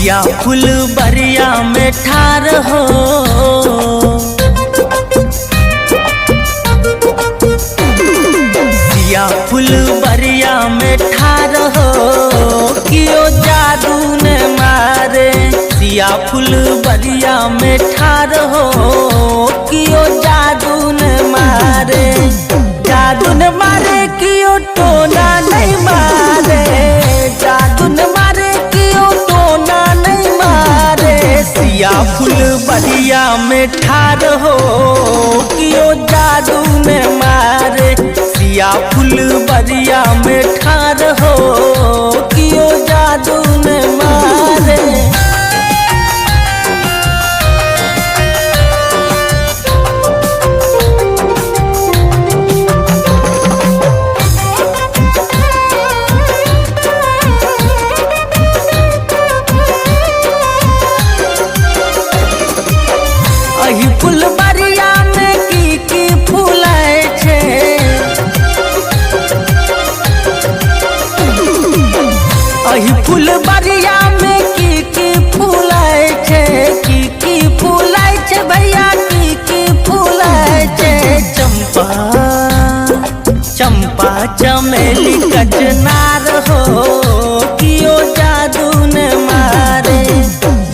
सिया फूल बरिया में ठार हो, सिया फूल बरिया में ठार हो, कियो जादू ने मारे। सिया फूल बरिया में ठार हो, कियो जादू ने मारे। जादू ने मारे कियो टोना नहीं मारे, जादू ने मारे कियो टोना नहीं मारे। सिया फूल बरिया में ठार हो, कियो जादू ने मारे। सिया फूल बरिया में ठार हो, कियो जादू ने मारे। अही फूल बरिया में की फूलै छे, अही फूल बरिया में की फूलै छे, की फूलै छे भैया की फूलै छे। चंपा चंपा चमेली कचनार हो, कियो जादू ने मारे।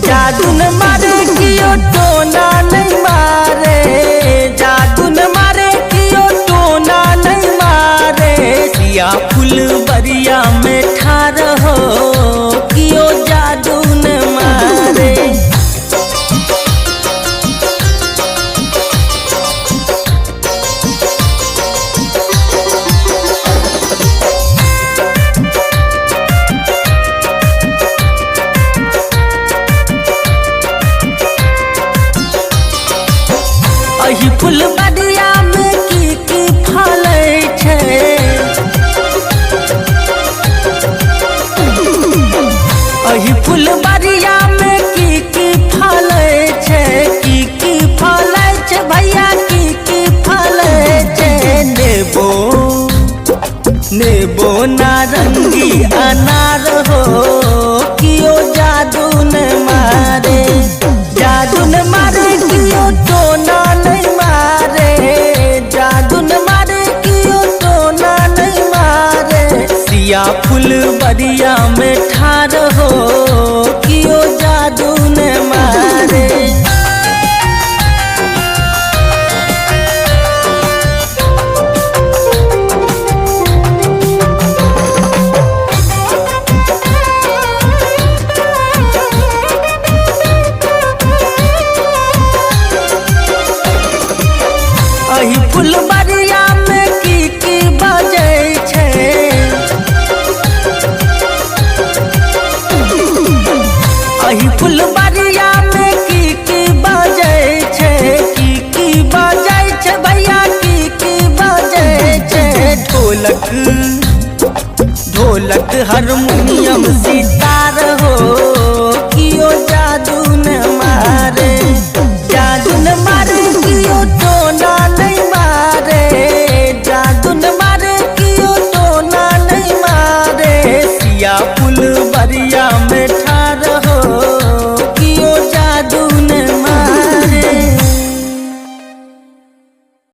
जादू ने मारे कियो टोना नहीं मारे, जादू ने मारे कियो टोना नहीं मारे। सिया फूल बरिया में ठार हो, कियो जादू ने मारे। अही फूल बरिया में की फलै छे, अही फूल बरिया में की फलै छे, की फलै छे भैया की फलै छे। नेबो नेबो नारंगी अनार हो, कियो जादू ने मारे। जादू ने मारे कियो टोना नहीं मारे, जादू ने मारे कियो टोना नहीं मारे। सिया फूल बरिया में ठार हो, कियो जादू ने मारे। अही फूल बरिया में की बजै छे, अही फूल बरिया में की बजै छे, की बजै छे भैया की बजै छे। ढोलक ढोलक हारमोनियम सीता